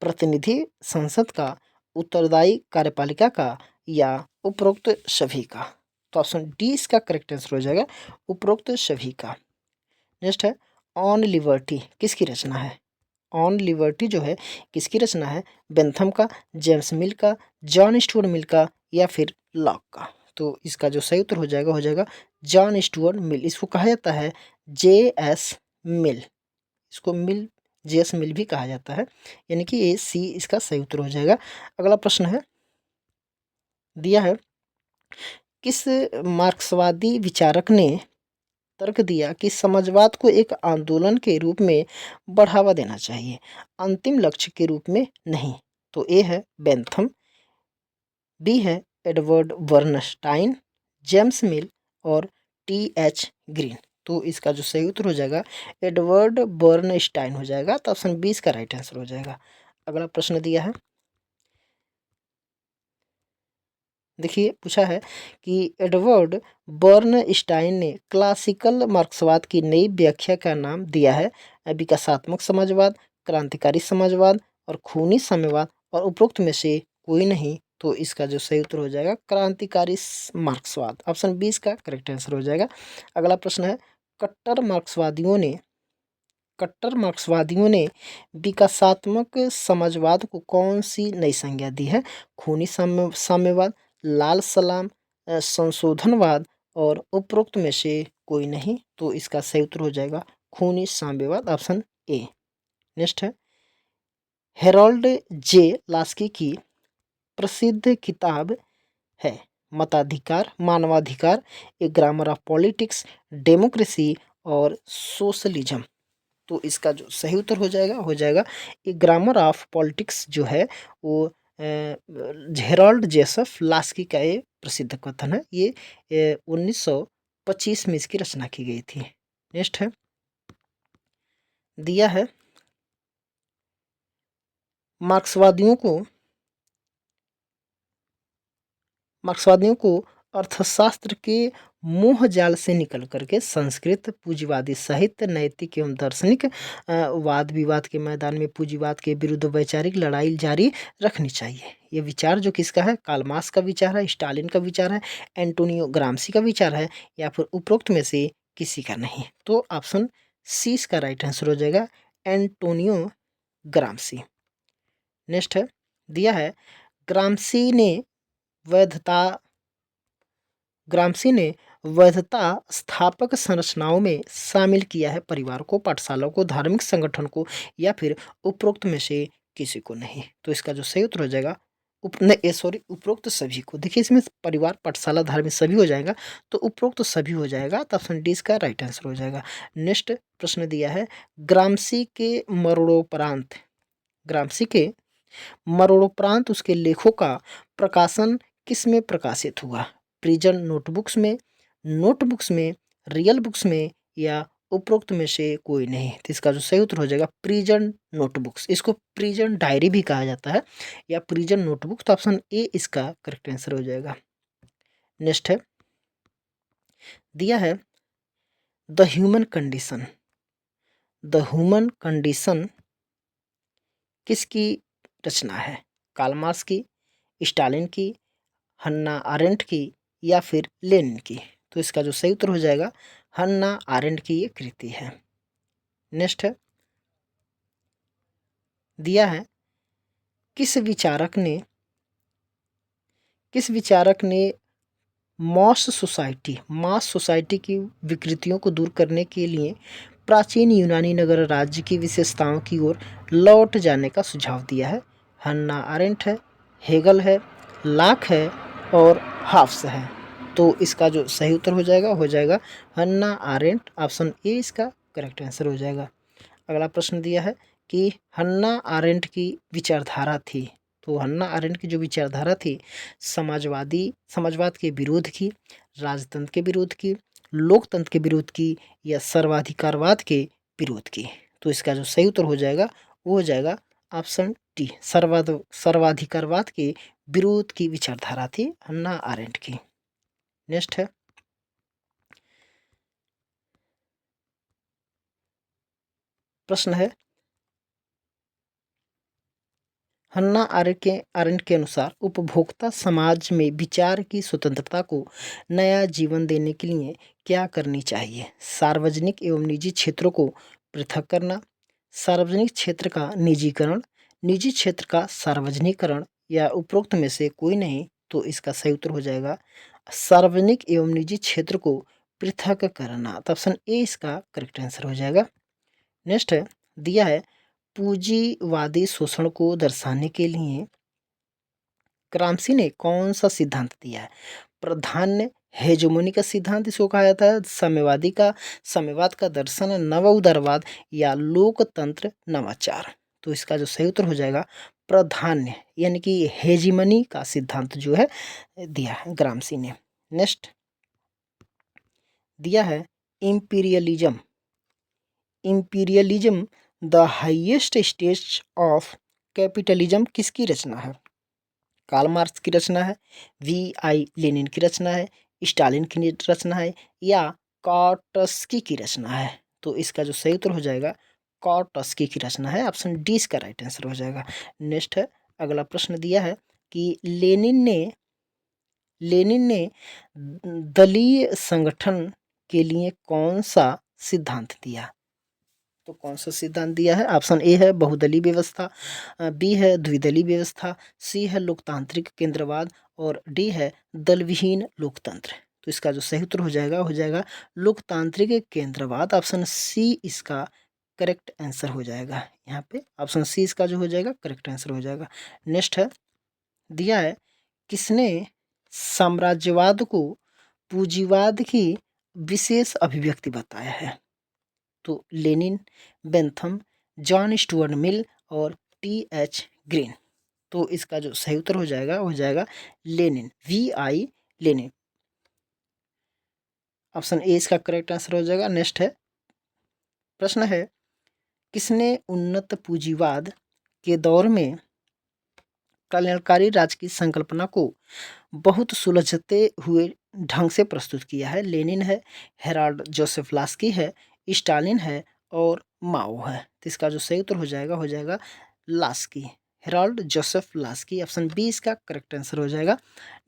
प्रतिनिधि संसद का, उत्तरदायी कार्यपालिका का या उपरोक्त सभी का? तो ऑप्शन डी इसका करेक्ट आंसर हो जाएगा उपरोक्त सभी का। नेक्स्ट है ऑन लिबर्टी किसकी रचना है? ऑन लिबर्टी जो है किसकी रचना है? बेंथम का, जेम्स मिल का, जॉन स्टुअर्ट मिल का या फिर लॉक का? तो इसका जो सही उत्तर हो जाएगा जॉन स्टुअर्ट मिल। इसको कहा जाता है जे.एस. मिल। इसको जे.एस. मिल भी कहा जाता है, यानी कि ए सी इसका सही उत्तर हो जाएगा। अगला प्रश्न है दिया है किस मार्क्सवादी विचारक ने तर्क दिया कि समाजवाद को एक आंदोलन के रूप में बढ़ावा देना चाहिए, अंतिम लक्ष्य के रूप में नहीं? तो ए है बेंथम, बी है एडवर्ड बर्नस्टाइन, जेम्स मिल और टी.एच. ग्रीन? तो इसका जो सही उत्तर हो जाएगा एडवर्ड बर्नस्टाइन हो जाएगा। तो ऑप्शन बी इसका राइट आंसर हो जाएगा। अगला प्रश्न दिया है देखिए पूछा है कि एडवर्ड बर्नस्टाइन ने क्लासिकल मार्क्सवाद की नई व्याख्या का नाम दिया है विकासात्मक समाजवाद, क्रांतिकारी समाजवाद और खूनी साम्यवाद और उपरोक्त में से कोई नहीं। तो इसका जो सही उत्तर हो जाएगा क्रांतिकारी मार्क्सवाद। ऑप्शन 20 का करेक्ट आंसर हो जाएगा। अगला प्रश्न है, कट्टर मार्क्सवादियों ने विकासात्मक समाजवाद को कौन सी नई संज्ञा दी है? खूनी साम्यवाद, लाल सलाम, संशोधनवाद और उपरोक्त में से कोई नहीं। तो इसका सही उत्तर हो जाएगा खूनी साम्यवाद, ऑप्शन ए। नेक्स्ट है, हेरोल्ड जे लास्की की प्रसिद्ध किताब है मताधिकार, मानवाधिकार, ए ग्रामर ऑफ पॉलिटिक्स, डेमोक्रेसी और सोशलिज्म। तो इसका जो सही उत्तर हो जाएगा ए ग्रामर ऑफ पॉलिटिक्स जो है वो हेरोल्ड जेसफ लास्की का ये प्रसिद्ध कथन है। ये 1925 में इसकी रचना की गई थी। नेक्स्ट है, दिया है मार्क्सवादियों को अर्थशास्त्र के मोह जाल से निकल करके संस्कृत पूंजीवादी साहित्य, नैतिक एवं दार्शनिक वाद विवाद के मैदान में पूंजीवाद के विरुद्ध वैचारिक लड़ाई जारी रखनी चाहिए। ये विचार जो किसका है? कार्ल मार्क्स का विचार है, स्टालिन का विचार है, एंटोनियो ग्राम्सी का विचार है, या फिर उपरोक्त में से किसी का नहीं। तो ऑप्शन सी इसका राइट आंसर हो जाएगा, एंटोनियो ग्राम्सी। नेक्स्ट है, दिया है ग्राम्सी ने वैधता स्थापक संरचनाओं में शामिल किया है परिवार को, पाठशाला को, धार्मिक संगठन को, या फिर उपरोक्त में से किसी को नहीं। तो इसका जो सही उत्तर हो जाएगा उपरोक्त सभी को। देखिए इसमें परिवार, पाठशाला, धार्मिक सभी हो जाएगा, तो उपरोक्त सभी हो जाएगा। तो ऑप्शन डी इसका राइट आंसर हो जाएगा। नेक्स्ट प्रश्न दिया है, ग्राम्सी के मरणोपरांत उसके लेखों का प्रकाशन किस में प्रकाशित हुआ? प्रिजन नोटबुक्स में, रियल बुक्स में, या उपरोक्त में से कोई नहीं। तो इसका जो सही उत्तर हो जाएगा प्रिजन नोटबुक्स। इसको प्रिजन डायरी भी कहा जाता है या प्रिजन नोटबुक। तो ऑप्शन ए इसका करेक्ट आंसर हो जाएगा। नेक्स्ट है, दिया है द ह्यूमन कंडीशन किसकी रचना है? कार्ल मार्क्स की, स्टालिन की, हन्ना आरेंट की, या फिर लेनिन की। तो इसका जो सही उत्तर हो जाएगा हन्ना आरेंट की ये कृति है। नेक्स्ट है, दिया है किस विचारक ने मास सोसाइटी की विकृतियों को दूर करने के लिए प्राचीन यूनानी नगर राज्य की विशेषताओं की ओर लौट जाने का सुझाव दिया है? हन्ना आरेंट है, हेगल है, लाक है और हाफ्स है। तो इसका जो सही उत्तर हो जाएगा हन्ना आरेंट। ऑप्शन ए इसका करेक्ट आंसर हो जाएगा। अगला प्रश्न दिया है कि हन्ना आरेंट की विचारधारा थी, तो हन्ना आरेंट की जो विचारधारा थी समाजवाद के विरोध की, राजतंत्र के विरोध की, लोकतंत्र के विरोध की, या सर्वाधिकारवाद के विरोध की। तो इसका जो सही उत्तर हो जाएगा वो हो जाएगा ऑप्शन डी, सर्वाधिकारवाद के विरोध की विचारधारा थी हन्ना आरेंट की। नेक्स्ट है, प्रश्न है, हन्ना आरेंट के अनुसार उपभोक्ता समाज में विचार की स्वतंत्रता को नया जीवन देने के लिए क्या करनी चाहिए? सार्वजनिक एवं निजी क्षेत्रों को पृथक करना, सार्वजनिक क्षेत्र का निजीकरण, निजी क्षेत्र का सार्वजनिकरण, या उपरोक्त में से कोई नहीं। तो इसका सही उत्तर हो जाएगा सार्वजनिक एवं निजी क्षेत्र को पृथक करना। तो ऑप्शन ए इसका करेक्ट आंसर हो जाएगा। नेक्स्ट है, दिया है पूंजीवादी शोषण को दर्शाने के लिए ग्राम्सी ने कौन सा सिद्धांत दिया है? प्राधान्य हेजोमनी का सिद्धांत इसको कहा जाता है, साम्यवाद का दर्शन, नव उदारवाद, या लोकतंत्र नवाचार। तो इसका जो सही उत्तर हो जाएगा प्राधान्य यानी कि हेजिमनी का सिद्धांत जो है दिया है ग्राम्सी ने। नेक्स्ट दिया है imperialism the highest stage of capitalism किसकी रचना है? कार्ल मार्क्स की रचना है, V.I. लेनिन की रचना है, स्टालिन की रचना है, या कॉटस्की की रचना है। तो इसका जो सही उत्तर हो जाएगा कॉटस्की की रचना है। ऑप्शन डी इसका राइट आंसर हो जाएगा। नेक्स्ट है, अगला प्रश्न दिया है कि लेनिन ने दलीय संगठन के लिए कौन सा सिद्धांत दिया? तो कौन सा सिद्धांत दिया है? ऑप्शन ए है बहुदलीय व्यवस्था, बी है द्विदलीय व्यवस्था, सी है लोकतांत्रिक केंद्रवाद और डी है दलविहीन लोकतंत्र। तो इसका जो सही उत्तर हो जाएगा लोकतांत्रिक केंद्रवाद। ऑप्शन सी इसका करेक्ट आंसर हो जाएगा। यहाँ पे ऑप्शन सी इसका जो हो जाएगा करेक्ट आंसर हो जाएगा। नेक्स्ट है, दिया है किसने साम्राज्यवाद को पूंजीवाद की विशेष अभिव्यक्ति बताया है? तो लेनिन, बेंथम, जॉन स्टुअर्ट मिल और टी.एच. ग्रीन। तो इसका जो सही उत्तर हो जाएगा Lenin, VI Lenin. Option A इसका करेक्ट आंसर हो जाएगा। नेक्स्ट है, प्रश्न है किसने उन्नत पूंजीवाद के दौर में कल्याणकारी राज्य की संकल्पना को बहुत सुलझते हुए ढंग से प्रस्तुत किया है? लेनिन है, हेराल्ड जोसेफ लास्की है, स्टालिन है और माओ है। तो इसका जो सही उत्तर हो जाएगा Laski, Harold Joseph Laski. Option B इसका करेक्ट आंसर हो जाएगा।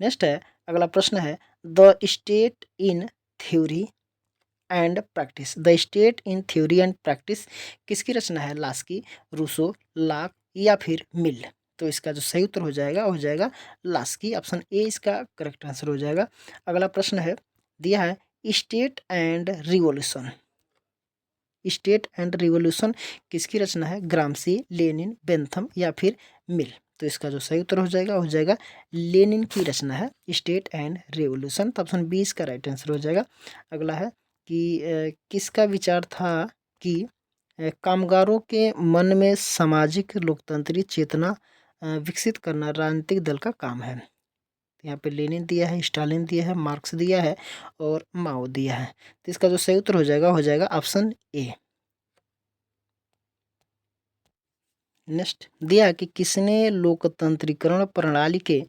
नेक्स्ट है, अगला प्रश्न है the state in theory and practice. The state in theory and practice किसकी रचना है? लास्की, रूसो, लाक या फिर मिल। तो इसका जो सही उत्तर हो जाएगा लास्की। ऑप्शन ए इसका करेक्ट आंसर हो जाएगा। अगला प्रश्न है, दिया है state and revolution. State and revolution किसकी रचना है? ग्रामसी, लेनिन, बेंथम या फिर मिल। तो इसका जो सही उत्तर हो जाएगा लेनिन की रचना है स्टेट एंड रिवॉल्यूशन। तो ऑप्शन बी इसका राइट आंसर हो जाएगा। अगला है कि किसका विचार था कि कामगारों के मन में सामाजिक लोकतंत्री चेतना विकसित करना राजनीतिक दल का काम है? यहाँ पे लेनिन दिया है, स्टालिन दिया है, मार्क्स दिया है और माओ दिया है। तो इसका जो सही उत्तर हो जाएगा ऑप्शन ए। नेक्स्ट दिया है कि किसने लोकतंत्रीकरण प्रणाली के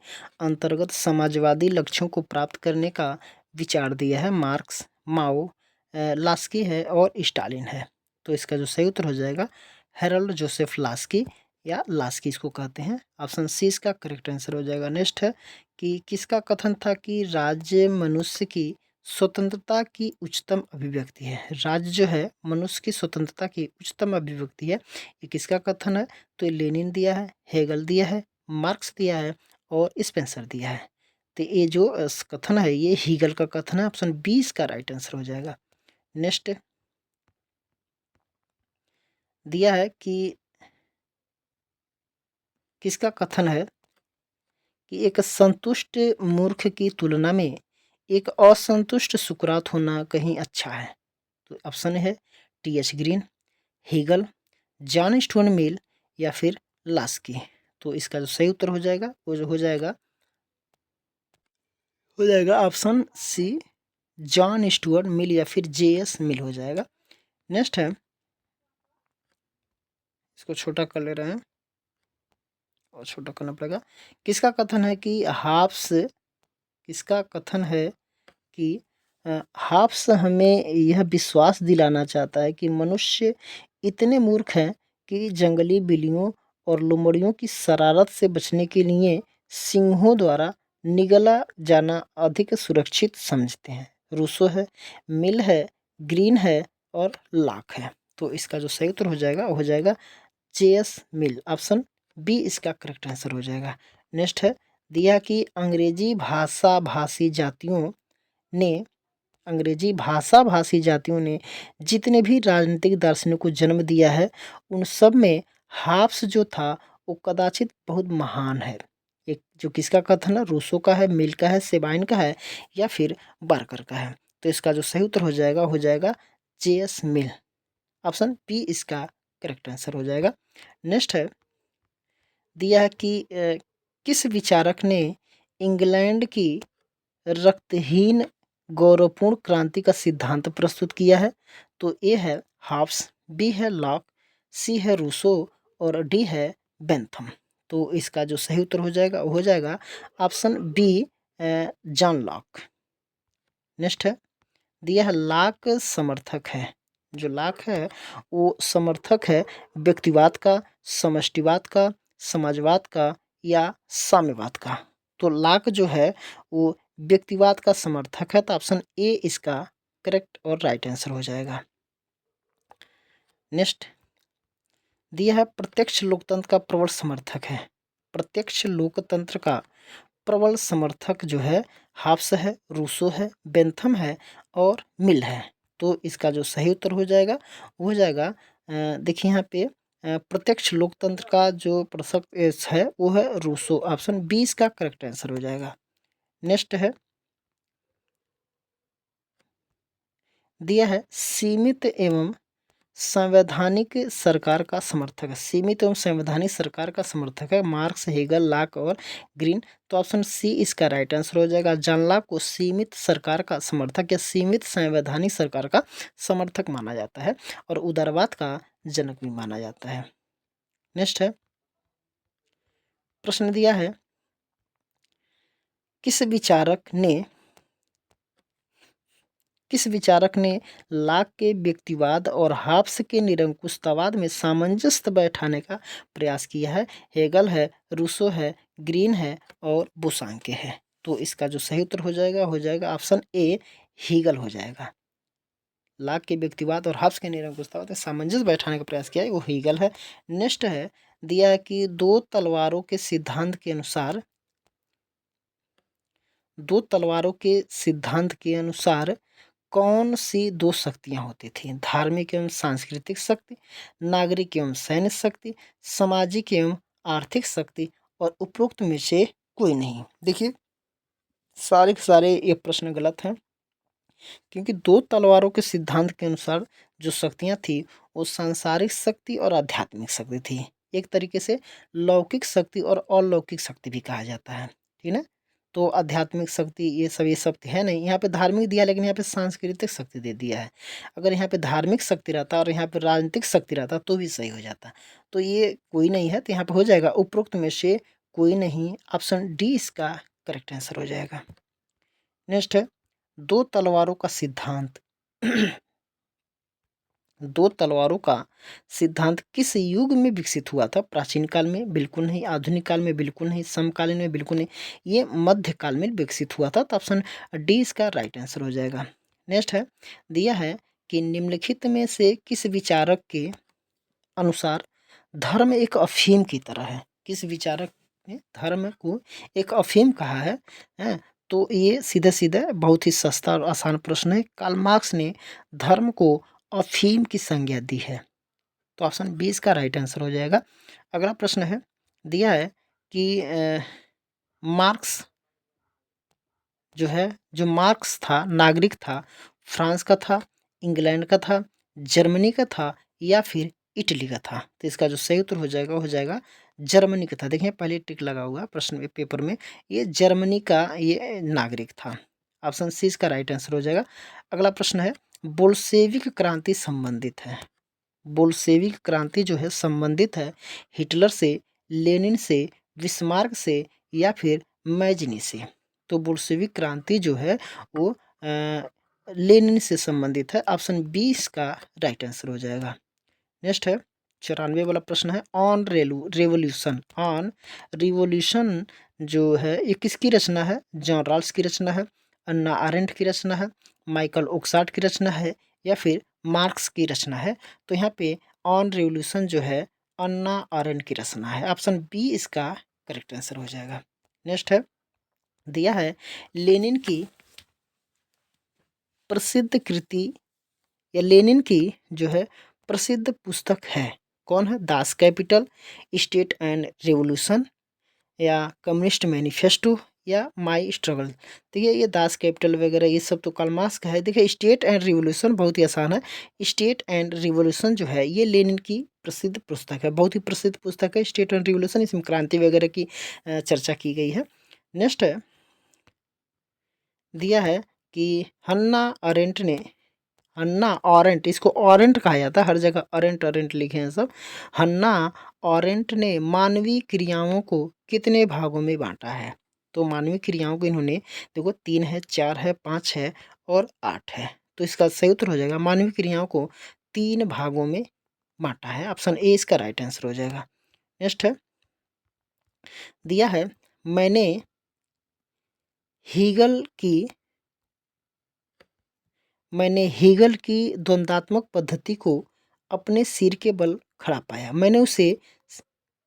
अंतर्गत समाजवादी लक्ष्यों को प्राप्त करने का विचार दिया है? मार्क्स, माओ, लास्की है और स्टालिन है। तो इसका जो सही उत्तर हो जाएगा हेरल्ड जोसेफ लास्की या लास्की इसको कहते हैं। ऑप्शन सी इसका करेक्ट आंसर हो जाएगा। नेक्स्ट है कि किसका कथन था कि राज्य मनुष्य की स्वतंत्रता की उच्चतम अभिव्यक्ति है? राज्य जो है मनुष्य की स्वतंत्रता की उच्चतम अभिव्यक्ति है। ये किसका कथन है? तो ये लेनिन दिया है, हेगल दिया है, मार्क्स दिया है और स्पेंसर दिया है। तो ये जो कथन है ये हीगल का कथन है। ऑप्शन 20 का राइट आंसर हो जाएगा। नेक्स्ट दिया है कि किसका कथन है कि एक संतुष्ट मूर्ख की तुलना में एक असंतुष्ट सुकरात होना कहीं अच्छा है? तो ऑप्शन है T H. Green, Hegel, John Stuart Mill या फिर लास्की। तो इसका जो सही उत्तर हो जाएगा वो जो हो जाएगा option C John Stuart Mill या फिर J.S. मिल हो जाएगा। नेक्स्ट है, इसको छोटा कर ले रहे हैं और छोटा करना पड़ेगा। किसका कथन है कि हाब्स हमें यह विश्वास दिलाना चाहता है कि मनुष्य इतने मूर्ख हैं कि जंगली बिल्लियों और लोमड़ियों की शरारत से बचने के लिए सिंहों द्वारा निगला जाना अधिक सुरक्षित समझते हैं? रूसो है, मिल है, ग्रीन है और लाक है। तो इसका जो सही उत्तर हो जाएगा J.S. मिल। ऑप्शन बी इसका करेक्ट आंसर हो जाएगा। नेक्स्ट है, दिया कि अंग्रेजी भाषा भाषी जातियों ने जितने भी राजनीतिक दार्शनिक को जन्म दिया है उन सब में हाब्स जो था वो कदाचित बहुत महान है। एक जो किसका कथन है? रूसो का है, मिल का है, सेबाइन का है या फिर बार्कर का है? तो इसका जो सही उत्तर हो जाएगा J.S. मिल। ऑप्शन बी इसका करेक्ट आंसर हो जाएगा। नेक्स्ट है, दिया है कि किस विचारक ने इंग्लैंड की रक्तहीन गौरवपूर्ण क्रांति का सिद्धांत प्रस्तुत किया है? तो ए है हाब्स, बी है लॉक, सी है रूसो और डी है बेंथम। तो इसका जो सही उत्तर हो जाएगा option B John Locke. Next है, दिया है लाक समर्थक है जो लाक है वो समर्थक है व्यक्तिवाद का, समष्टिवाद का, समाजवाद का या साम्यवाद का। तो लाक जो है वो व्यक्तिवाद का समर्थक है, तो ऑप्शन ए इसका करेक्ट और राइट आंसर हो जाएगा। नेक्स्ट दिया है प्रत्यक्ष लोकतंत्र का प्रबल समर्थक है। प्रत्यक्ष लोकतंत्र का प्रबल समर्थक जो है हाब्स है, रूसो है, बेंथम है और मिल है। तो इसका जो सही उत्तर हो जाएगा वो हो जाएगा देखिए यहाँ पे प्रत्यक्ष लोकतंत्र का जो प्रसक्त है वो है रूसो। ऑप्शन बी इसका करेक्ट आंसर हो जाएगा। नेक्स्ट है दिया है सीमित एवं संवैधानिक सरकार का समर्थक है। सीमित एवं संवैधानिक सरकार का समर्थक है मार्क्स, हेगल, लॉक और ग्रीन। तो ऑप्शन सी इसका राइट आंसर हो जाएगा। जॉन लॉक को सीमित सरकार का समर्थक या सीमित संवैधानिक सरकार का समर्थक माना जाता है और उदारवाद का जनक भी माना जाता है। नेक्स्ट है प्रश्न दिया है किस विचारक ने लॉक के व्यक्तिवाद और हाब्स के निरंकुशतावाद में सामंजस्य बैठाने का प्रयास किया है। हेगल है, रूसो है, ग्रीन है और बोसांके है। तो इसका जो सही उत्तर हो जाएगा ऑप्शन ए हीगल हो जाएगा। लॉक के व्यक्तिवाद और हाब्स के निरंकुशतावाद में सामंजस्य बैठाने का प्रयास किया है वो हीगल है। नेक्स्ट है दिया है कि दो तलवारों के सिद्धांत के अनुसार कौन सी दो शक्तियाँ होती थी? धार्मिक एवं सांस्कृतिक शक्ति, नागरिक एवं सैन्य शक्ति, सामाजिक एवं आर्थिक शक्ति और उपरोक्त में से कोई नहीं। देखिए सारे के सारे ये प्रश्न गलत हैं, क्योंकि दो तलवारों के सिद्धांत के अनुसार जो शक्तियाँ थी वो सांसारिक शक्ति और आध्यात्मिक शक्ति थी। एक तरीके से लौकिक शक्ति और अलौकिक शक्ति भी कहा जाता है, ठीक है। तो आध्यात्मिक शक्ति ये सब है नहीं, यहाँ पे धार्मिक दिया लेकिन यहाँ पे सांस्कृतिक शक्ति दे दिया है। अगर यहाँ पे धार्मिक शक्ति रहता और यहाँ पे राजनीतिक शक्ति रहता तो भी सही हो जाता। तो ये कोई नहीं है, तो यहाँ पे हो जाएगा उपरोक्त में से कोई नहीं। ऑप्शन डी इसका करेक्ट आंसर हो जाएगा। नेक्स्ट है दो तलवारों का सिद्धांत दो तलवारों का सिद्धांत किस युग में विकसित हुआ था? प्राचीन काल में? बिल्कुल नहीं। आधुनिक काल में? बिल्कुल नहीं। समकालीन में? बिल्कुल नहीं। ये मध्य काल में विकसित हुआ था, तो ऑप्शन डी इसका राइट आंसर हो जाएगा। नेक्स्ट है दिया है कि निम्नलिखित में से किस विचारक के अनुसार धर्म एक अफीम की तरह है? किस विचारक ने धर्म को एक अफीम कहा है? हैं? तो ये सीधे सीधे बहुत ही सस्ता और आसान प्रश्न है। कार्ल मार्क्स ने धर्म को अफीम की संज्ञा दी है, तो ऑप्शन बी इसका राइट आंसर हो जाएगा। अगला प्रश्न है दिया है कि मार्क्स जो मार्क्स था नागरिक था, फ्रांस का था, इंग्लैंड का था, जर्मनी का था या फिर इटली का था? तो इसका जो सही उत्तर हो जाएगा जर्मनी का था। देखिए पहले टिक लगा हुआ प्रश्न में पेपर में, ये जर्मनी का ये नागरिक था। ऑप्शन सी इसका राइट आंसर हो जाएगा। अगला प्रश्न है बोल्शेविक क्रांति संबंधित है। बोल्शेविक क्रांति जो है संबंधित है हिटलर से, लेनिन से, बिस्मार्क से या फिर मैजनी से? तो बोल्शेविक क्रांति जो है वो लेनिन से संबंधित है। ऑप्शन बी इसका राइट आंसर हो जाएगा। नेक्स्ट है 94 वाला प्रश्न है ऑन रिवोल्यूशन जो है ये किसकी रचना है? जॉन रॉल्स की रचना है, अन्ना आरेंट की रचना है, माइकल ओक्सार्ट की रचना है या फिर मार्क्स की रचना है? तो यहाँ पे ऑन रिवोल्यूशन जो है अन्ना आरेंट की रचना है। ऑप्शन बी इसका करेक्ट आंसर हो जाएगा। नेक्स्ट है दिया है लेनिन की प्रसिद्ध कृति या लेनिन की जो है प्रसिद्ध पुस्तक है, कौन है? Das Kapital, state and revolution या कम्युनिस्ट मैनिफेस्टो या माई स्ट्रगल? देखिए ये दास कैपिटल वगैरह ये सब तो कार्ल मार्क्स का है। देखिए स्टेट एंड रिवोल्यूशन बहुत ही आसान है। स्टेट एंड रिवोल्यूशन जो है ये लेनिन की प्रसिद्ध पुस्तक है, बहुत ही प्रसिद्ध पुस्तक है स्टेट एंड रिवोल्यूशन। इसमें क्रांति वगैरह की चर्चा की गई है। नेक्स्ट है दिया है कि हन्ना ऑरेंट, इसको ऑरेंट कहा जाता है, हर जगह अरेंट अरेंट लिखे हैं सब। हन्ना ऑरेंट ने मानवीय क्रियाओं को कितने भागों में बांटा है? तो मानवीय क्रियाओं को इन्होंने देखो 3 है, 4 है, 5 है और 8 है। तो इसका सही उत्तर हो जाएगा मानवीय क्रियाओं को 3 भागों में बांटा है। ऑप्शन ए इसका राइट आंसर हो जाएगा। नेक्स्ट है, दिया है मैंने हीगल की द्वंद्वात्मक पद्धति को अपने सिर के बल खड़ा पाया। मैंने उसे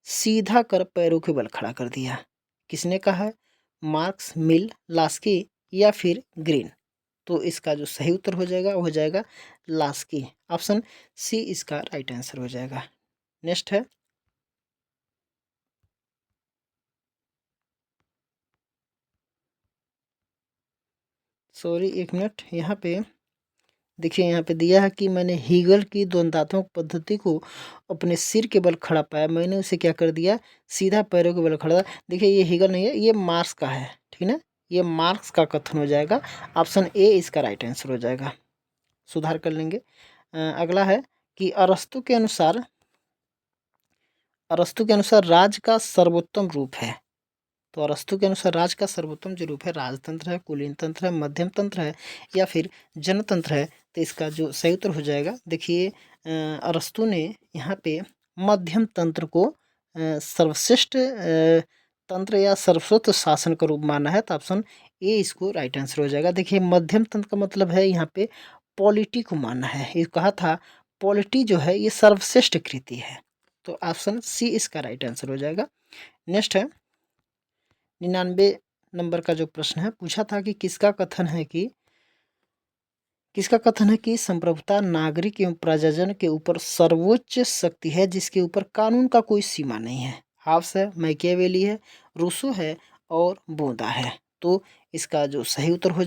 सीधा कर पैरों के बल खड़ा कर दिया। किसने कहा है? मार्क्स, मिल, लास्की या फिर ग्रीन। तो इसका जो सही उत्तर हो जाएगा वो हो जाएगा लास्की। ऑप्शन सी इसका राइट आंसर हो जाएगा। नेक्स्ट है, सॉरी एक मिनट, यहाँ पे देखिए, यहाँ पे दिया है कि मैंने हीगल की द्वंद्वात्मक पद्धति को अपने सिर के बल खड़ा पाया। मैंने उसे क्या कर दिया? सीधा पैरों के बल खड़ा। देखिए ये हीगल नहीं है, ये मार्क्स का है, ठीक है। ये मार्क्स का कथन हो जाएगा। ऑप्शन ए इसका राइट आंसर हो जाएगा। सुधार कर लेंगे। अगला है कि अरस्तु के अनुसार राज का सर्वोत्तम रूप है। तो अरस्तु के अनुसार राज का सर्वोत्तम जो रूप है, राजतंत्र है, कुलीन तंत्र है, मध्यम तंत्र है या फिर जनतंत्र है। तो इसका जो सही उत्तर हो जाएगा, देखिए अरस्तु ने यहाँ पे मध्यम तंत्र को सर्वश्रेष्ठ तंत्र या सर्वश्रेष्ठ शासन का रूप माना है। तो ऑप्शन ए इसको राइट आंसर हो जाएगा। देखिए मध्यम तंत्र का मतलब है यहाँ पे पॉलिटी को माना है। ये कहा था पॉलिटी जो है ये सर्वश्रेष्ठ कृति है। तो ऑप्शन सी इसका राइट आंसर हो जाएगा। नेक्स्ट है, 99 नंबर का जो प्रश्न है, पूछा था कि किसका कथन है कि संप्रभुता नागरिक एवं प्रजाजन के ऊपर सर्वोच्च शक्ति है जिसके ऊपर कानून का कोई सीमा नहीं है। हाब्स है, मैकियावेली है, रूसो है और बोदा है। तो इसका जो सही उत्तर हो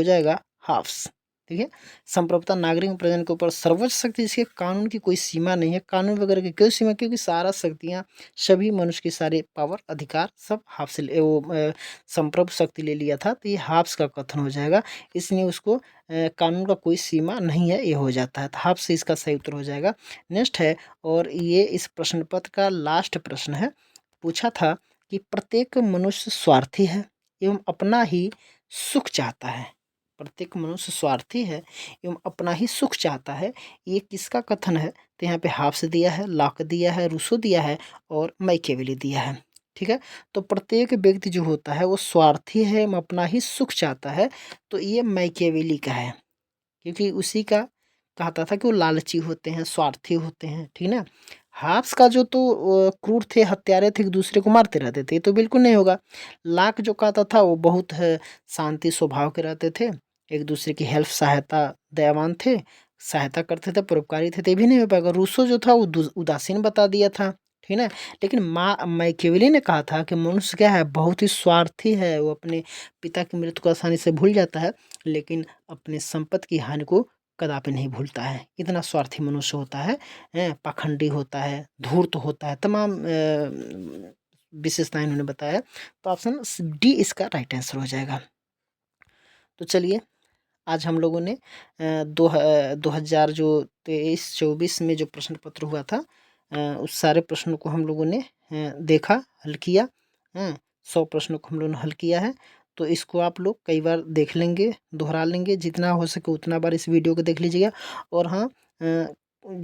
जाएगा हाब्स। ठीक है, संप्रभुता नागरिक प्रजन के ऊपर सर्वोच्च शक्ति जिसके कानून की कोई सीमा नहीं है। कानून वगैरह की कोई सीमा, क्योंकि सारा शक्तियाँ, सभी मनुष्य के सारे पावर, अधिकार सब हाब्स से संप्रभु शक्ति ले लिया था। तो ये हाब्स का कथन हो जाएगा। इसलिए उसको कानून का कोई सीमा नहीं है, ये हो जाता है। तो हाब्स से इसका सही उत्तर हो जाएगा। नेक्स्ट है, और ये इस प्रश्न पत्र का लास्ट प्रश्न है। पूछा था कि प्रत्येक मनुष्य स्वार्थी है एवं अपना ही सुख चाहता है। प्रत्येक मनुष्य स्वार्थी है एवं अपना ही सुख चाहता है, ये किसका कथन है? तो यहाँ पे हाब्स दिया है, लॉक दिया है, रूसो दिया है और मैकियावेली दिया है। ठीक है, तो प्रत्येक व्यक्ति जो होता है वो स्वार्थी है एवं अपना ही सुख चाहता है। तो ये मैकियावेली का है, क्योंकि उसी का कहता था कि वो लालची होते हैं, स्वार्थी होते हैं। ठीक ना। हाब्स का जो तो क्रूर थे, हत्यारे थे, एक दूसरे को मारते रहते थे, ये तो बिल्कुल नहीं होगा। लाक जो कहता था वो बहुत शांति स्वभाव के रहते थे, एक दूसरे की हेल्प, सहायता, दयावान थे, सहायता करते थे, परोपकारी थे, तो ये भी नहीं हो पाएगा। रूसो जो था वो उदासीन बता दिया था। ठीक है, लेकिन मैकियावेली ने कहा था कि मनुष्य क्या है, बहुत ही स्वार्थी है। वो अपने पिता की मृत्यु को आसानी से भूल जाता है, लेकिन अपने संपत्ति की हानि को कदापि नहीं भूलता है। इतना स्वार्थी मनुष्य होता है, पाखंडी होता है, धूर्त होता है, तमाम विशेषताएं इन्होंने बताया। तो ऑप्शन डी इसका राइट आंसर हो जाएगा। तो चलिए, आज हम लोगों ने 2000 जो 23-24 में जो प्रश्न पत्र हुआ था, उस सारे प्रश्नों को हम लोगों ने देखा, हल किया। 100 प्रश्नों को हम लोगों ने हल किया है। तो इसको आप लोग कई बार देख लेंगे, दोहरा लेंगे, जितना हो सके उतना बार इस वीडियो को देख लीजिएगा। और हाँ,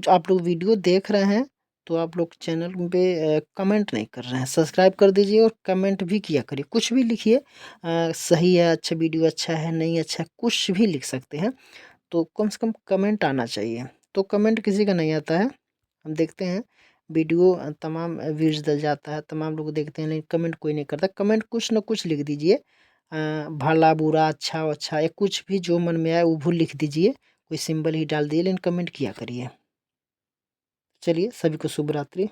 आप लोग वीडियो देख रहे हैं तो आप लोग चैनल पे कमेंट नहीं कर रहे हैं, सब्सक्राइब कर दीजिए और कमेंट भी किया करिए। कुछ भी लिखिए, सही है, अच्छा वीडियो अच्छा है, नहीं अच्छा है, कुछ भी लिख सकते हैं। तो कम से कम कमेंट आना चाहिए। तो कमेंट किसी का नहीं आता है, हम देखते हैं वीडियो तमाम व्यूज दल जाता है, तमाम लोग देखते हैं, लेकिन कमेंट कोई नहीं करता। कमेंट कुछ ना कुछ लिख दीजिए, भला बुरा, अच्छा अच्छा, या कुछ भी जो मन में आए वो भी लिख दीजिए, कोई सिंबल ही डाल दिए, लेकिन कमेंट किया करिए। चलिए, सभी को शुभ रात्रि।